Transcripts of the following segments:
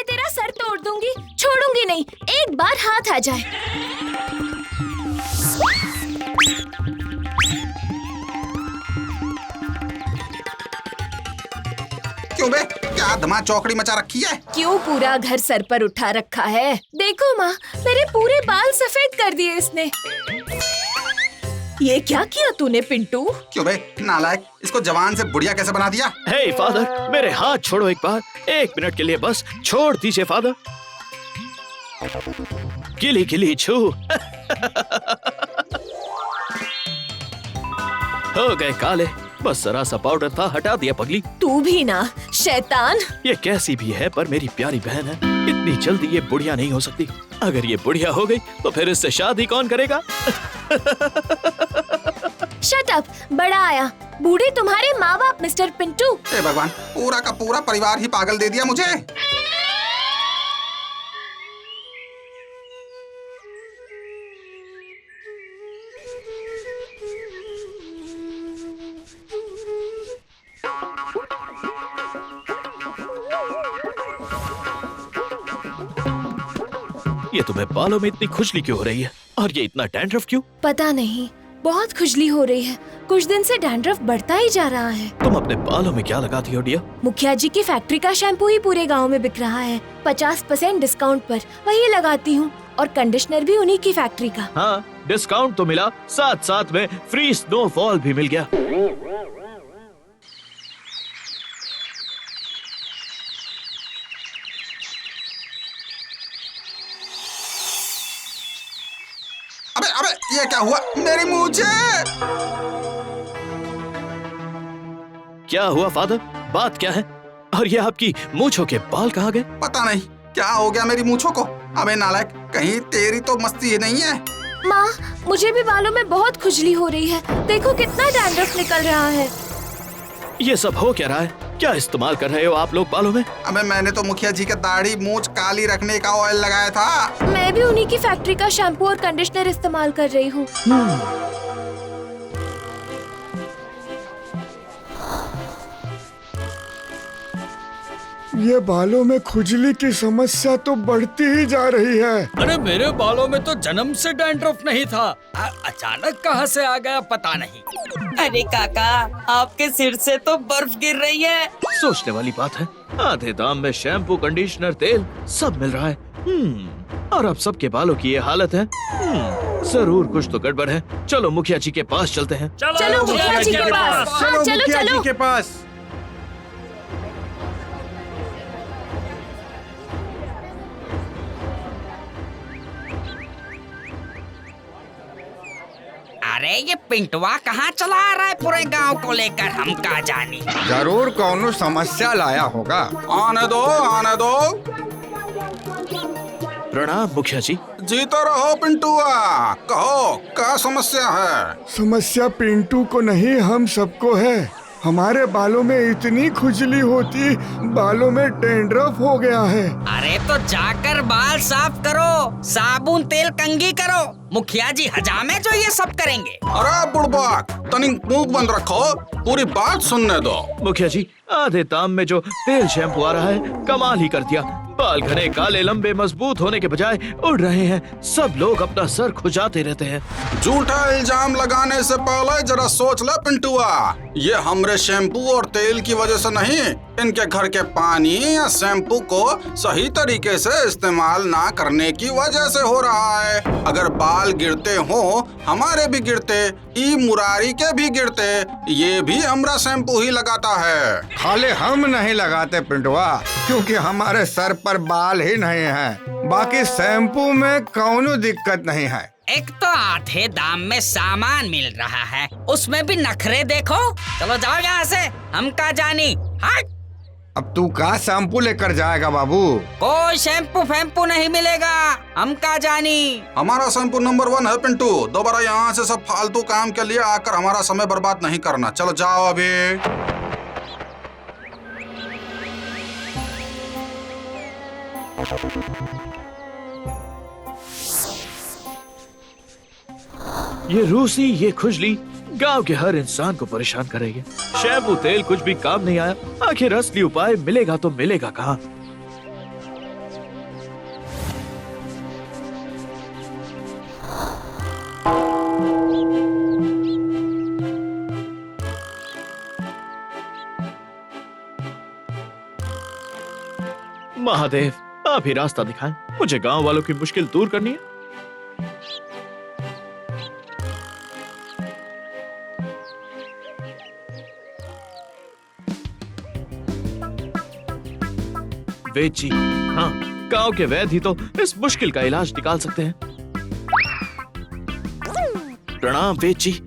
तेरा सर तोड़ दूंगी, छोड़ूंगी नहीं, एक बार हाथ आ जाए। क्यों बे, क्या धमा चौकड़ी मचा रखी है? क्यों पूरा घर सर पर उठा रखा है? देखो माँ, मेरे पूरे बाल सफेद कर दिए इसने। ये क्या किया तूने पिंटू? क्यों बे नालायक, इसको जवान से बुढ़िया कैसे बना दिया? हे फादर, मेरे हाथ छोड़ो एक बार, 1 मिनट के लिए बस छोड़ दीजिए फादर। गिली गिली छू। हो गए काले, बस जरा सा पाउडर था, हटा दिया पगली। तू भी ना शैतान। ये कैसी भी है पर मेरी प्यारी बहन है, इतनी जल्दी ये बुढ़िया नहीं हो सकती। अगर ये बुढ़िया हो गई तो फिर इससे शादी कौन करेगा? शट अप, बड़ा आया। बूढ़े तुम्हारे माँ बाप मिस्टर पिंटू। हे भगवान, पूरा का पूरा परिवार ही पागल दे दिया मुझे। ये तुम्हें बालों में इतनी खुजली क्यों हो रही है? और ये इतना डैंड्रफ क्यों? पता नहीं, बहुत खुजली हो रही है। कुछ दिन से डैंड्रफ बढ़ता ही जा रहा है। तुम अपने बालों में क्या लगाती हो डियर? मुखिया जी की फैक्ट्री का शैम्पू ही पूरे गांव में बिक रहा है, 50% डिस्काउंट पर, वही लगाती हूँ। और कंडीशनर भी उन्हीं की फैक्ट्री का। हाँ, डिस्काउंट तो मिला, साथ साथ में फ्री स्नोफॉल भी मिल गया। अबे अबे, ये क्या हुआ? मेरी मूंछें! क्या हुआ फादर? बात क्या है? और ये आपकी मूंछों के बाल कहाँ गए? पता नहीं क्या हो गया मेरी मूंछों को। अबे नालायक, कहीं तेरी तो मस्ती ही नहीं है। माँ, मुझे भी बालों में बहुत खुजली हो रही है। देखो कितना डैंड्रफ निकल रहा है। ये सब हो क्या रहा है? क्या इस्तेमाल कर रहे हो आप लोग बालों में? अबे मैंने तो मुखिया जी के दाढ़ी मूंछ काली रखने का ऑयल लगाया था। मैं भी उन्हीं की फैक्ट्री का शैम्पू और कंडीशनर इस्तेमाल कर रही हूँ। ये बालों में खुजली की समस्या तो बढ़ती ही जा रही है। अरे मेरे बालों में तो जन्म से डैंड्रफ नहीं था, अचानक कहां से आ गया पता नहीं। अरे काका, आपके सिर से तो बर्फ गिर रही है। सोचने वाली बात है, आधे दाम में शैम्पू, कंडीशनर, तेल सब मिल रहा है। और अब सबके बालों की ये हालत है। जरूर कुछ तो गड़बड़ है। चलो मुखिया जी के पास चलते हैं। चलो मुखिया जी के पास। हाँ, चलो चलो के पास। अरे ये पिंटुआ कहाँ चला आ रहा है पूरे गांव को लेकर, हम कहाँ जानी। जरूर कौनो समस्या लाया होगा। आने दो, आने दो। प्रणाम मुखिया जी। जीते रहो पिंटुआ, कहो क्या समस्या है? समस्या पिंटू को नहीं, हम सबको है। हमारे बालों में इतनी खुजली होती, बालों में डैंड्रफ हो गया है। अरे तो जाकर बाल साफ करो, साबुन तेल कंघी करो। मुखिया जी हजामे जो ये सब करेंगे। अरे बुड़बक, तनी मुंह बंद रखो, पूरी बात सुनने दो। मुखिया जी, आधे दाम में जो तेल शैम्पू आ रहा है, कमाल ही कर दिया। बाल घने काले लंबे मजबूत होने के बजाय उड़ रहे हैं। सब लोग अपना सर खुजाते रहते हैं। झूठा इल्जाम लगाने से पहले जरा सोच ले पिंटुआ, ये हमरे शैम्पू और तेल की वजह से नहीं, इनके घर के पानी या शैम्पू को सही तरीके से इस्तेमाल ना करने की वजह से हो रहा है। अगर बाल गिरते हो, हमारे भी गिरते, ई मुरारी के भी गिरते, ये भी हमरा शैम्पू ही लगाता है। खाली हम नहीं लगाते पिंटुआ, क्योंकि हमारे सर पर बाल ही नहीं है। बाकी शैम्पू में कौनो दिक्कत नहीं है। एक तो आधे दाम में सामान मिल रहा है, उसमें भी नखरे देखो। चलो जाओ यहाँ से, हम कहाँ जानी। हट। अब तू का शैम्पू लेकर जाएगा बाबू? कोई शैम्पू फैम्पू नहीं मिलेगा, हम कहाँ जानी। हमारा शैम्पू नंबर 1 है पिंटू। दोबारा यहाँ से सब फालतू काम के लिए आकर हमारा समय बर्बाद नहीं करना। चलो जाओ अभी। ये रूसी, ये खुजली गांव के हर इंसान को परेशान करेगी। शैम्पू तेल कुछ भी काम नहीं आया। आखिर असली उपाय मिलेगा तो मिलेगा कहाँ? महादेव, आप ही रास्ता दिखाएं। मुझे गांव वालों की मुश्किल दूर करनी है। वैद जी, हाँ, गांव के वैद ही तो इस मुश्किल का इलाज निकाल सकते हैं। प्रणाम वैद जी।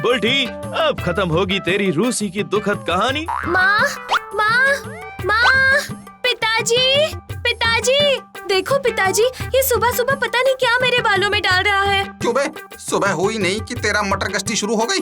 बुल्टी, अब खत्म होगी तेरी रूसी की दुखद कहानी। माँ, माँ, माँ, पिताजी, पिताजी, देखो पिताजी, ये सुबह सुबह पता नहीं क्या मेरे बालों में डाल रहा है। क्यों बे, सुबह हुई नहीं कि तेरा मटर गश्ती शुरू हो गई?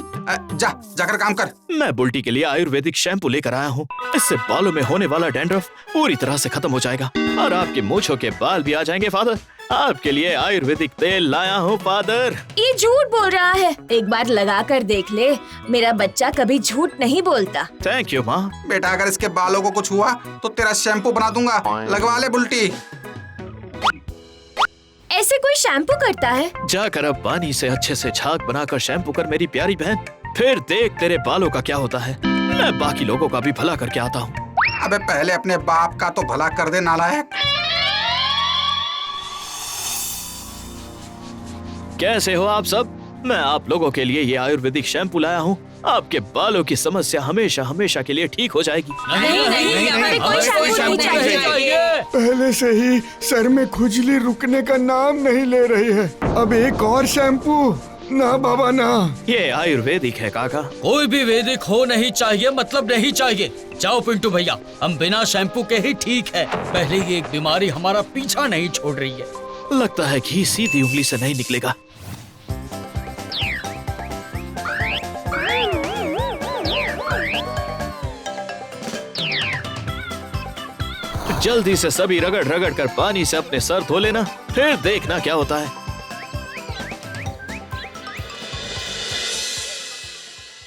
जाकर काम कर। मैं बुल्टी के लिए आयुर्वेदिक शैम्पू लेकर आया हूँ। इससे बालों में होने वाला डैंड्रफ पूरी तरह से खत्म हो जाएगा और आपके मूंछों के बाल भी आ जाएंगे। फादर, आपके लिए आयुर्वेदिक तेल लाया हूँ फादर। ये झूठ बोल रहा है, एक बार लगा कर देख ले, मेरा बच्चा कभी झूठ नहीं बोलता। थैंक यू माँ। बेटा, अगर इसके बालों को कुछ हुआ तो तेरा शैम्पू बना दूंगा, लगवा ले बुल्टी। ऐसे कोई शैम्पू करता है? जाकर अब पानी से अच्छे से झाग बनाकर शैम्पू कर मेरी प्यारी बहन, फिर देख तेरे बालों का क्या होता है। मैं बाकी लोगों का भी भला करके आता हूँ। अबे पहले अपने बाप का तो भला कर दे नालायक। कैसे हो आप सब? मैं आप लोगों के लिए ये आयुर्वेदिक शैम्पू लाया हूँ। आपके बालों की समस्या हमेशा हमेशा के लिए ठीक हो जाएगी। नहीं, हमें कोई शैम्पू नहीं चाहिए। पहले से ही सर में खुजली रुकने का नाम नहीं ले रही है, अब एक और शैम्पू? ना बाबा ना। ये आयुर्वेदिक है काका। कोई भी वैदिक हो नहीं चाहिए, मतलब नहीं चाहिए। जाओ पिंटू भैया, हम बिना शैम्पू के ही ठीक है। पहले ही एक बीमारी हमारा पीछा नहीं छोड़ रही है। लगता है घी सीधी उंगली से नहीं निकलेगा। जल्दी से सभी रगड़ रगड़ कर पानी से अपने सर धो लेना, फिर देखना क्या होता है।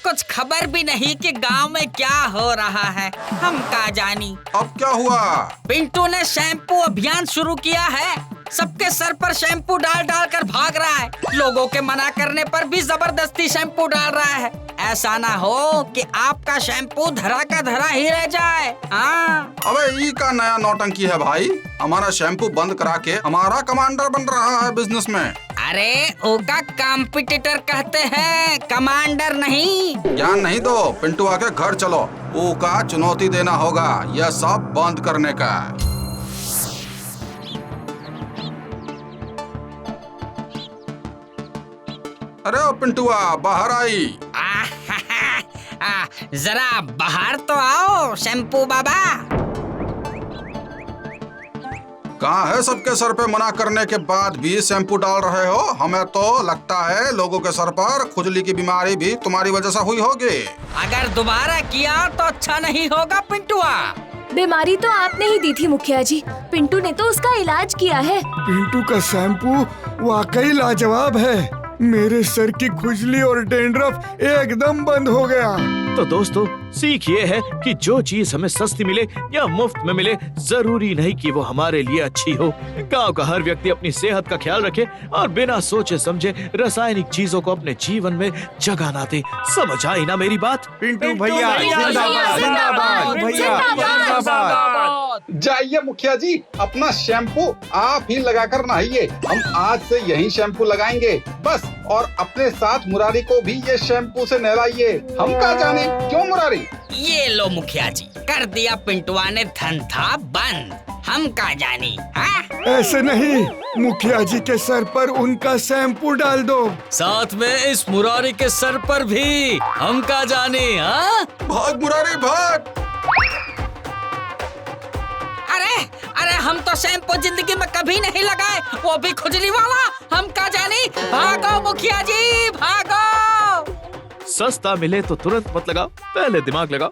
कुछ खबर भी नहीं कि गांव में क्या हो रहा है, हम का जानी। अब क्या हुआ? पिंटू ने शैम्पू अभियान शुरू किया है। सबके सर पर शैम्पू डाल डाल कर भाग रहा है। लोगों के मना करने पर भी जबरदस्ती शैम्पू डाल रहा है। ऐसा ना हो कि आपका शैम्पू धरा का धरा ही रह जाए। हाँ। अबे ई का नया नौटंकी है भाई। हमारा शैम्पू बंद करा के हमारा कमांडर बन रहा है बिजनेस में। अरे ओका कॉम्पिटिटर कहते हैं, कमांडर नहीं। ज्ञान नहीं दो, पिंटू आके घर चलो। ओका चुनौती देना होगा यह सब बंद करने का। अरे ओ पिंटुआ, बाहर आई। जरा बाहर तो आओ शैम्पू बाबा। कहाँ है सबके सर पे मना करने के बाद भी शैम्पू डाल रहे हो? हमें तो लगता है लोगों के सर पर खुजली की बीमारी भी तुम्हारी वजह से हुई होगी। अगर दोबारा किया तो अच्छा नहीं होगा पिंटुआ। बीमारी तो आपने ही दी थी मुखिया जी, पिंटू ने तो उसका इलाज किया है। पिंटू का शैम्पू वाकई लाजवाब है। मेरे सर की खुजली और डैंड्रफ एकदम बंद हो गया। तो दोस्तों, सीख ये है कि जो चीज हमें सस्ती मिले या मुफ्त में मिले, जरूरी नहीं कि वो हमारे लिए अच्छी हो। गांव का हर व्यक्ति अपनी सेहत का ख्याल रखे और बिना सोचे समझे रासायनिक चीजों को अपने जीवन में जगह ना दे। समझ आई ना मेरी बात? पिंटू भैया जिंदाबाद, जिंदाबाद भैया, जिंदाबाद। जाइए मुखिया जी, अपना शैम्पू आप ही लगाकर नहाइए। हम आज से यही शैम्पू लगाएंगे बस, और अपने साथ मुरारी को भी ये शैम्पू से नहलाइए। हम क्या जाने, क्यों मुरारी? ये लो मुखिया जी, कर दिया पिंटुआ ने धंधा बंद। हम का जानी। हाँ? ऐसे नहीं, मुखिया जी के सर पर उनका शैम्पू डाल दो। साथ में इस मुरारी के सर पर भी। हम का जानी। हाँ? भाग मुरारी भाग। अरे अरे, हम तो शैम्पू जिंदगी में कभी नहीं लगाए, वो भी खुजली वाला। हम का जानी। भागो मुखिया जी, भागो। सस्ता मिले तो तुरंत मत लगाओ, पहले दिमाग लगाओ।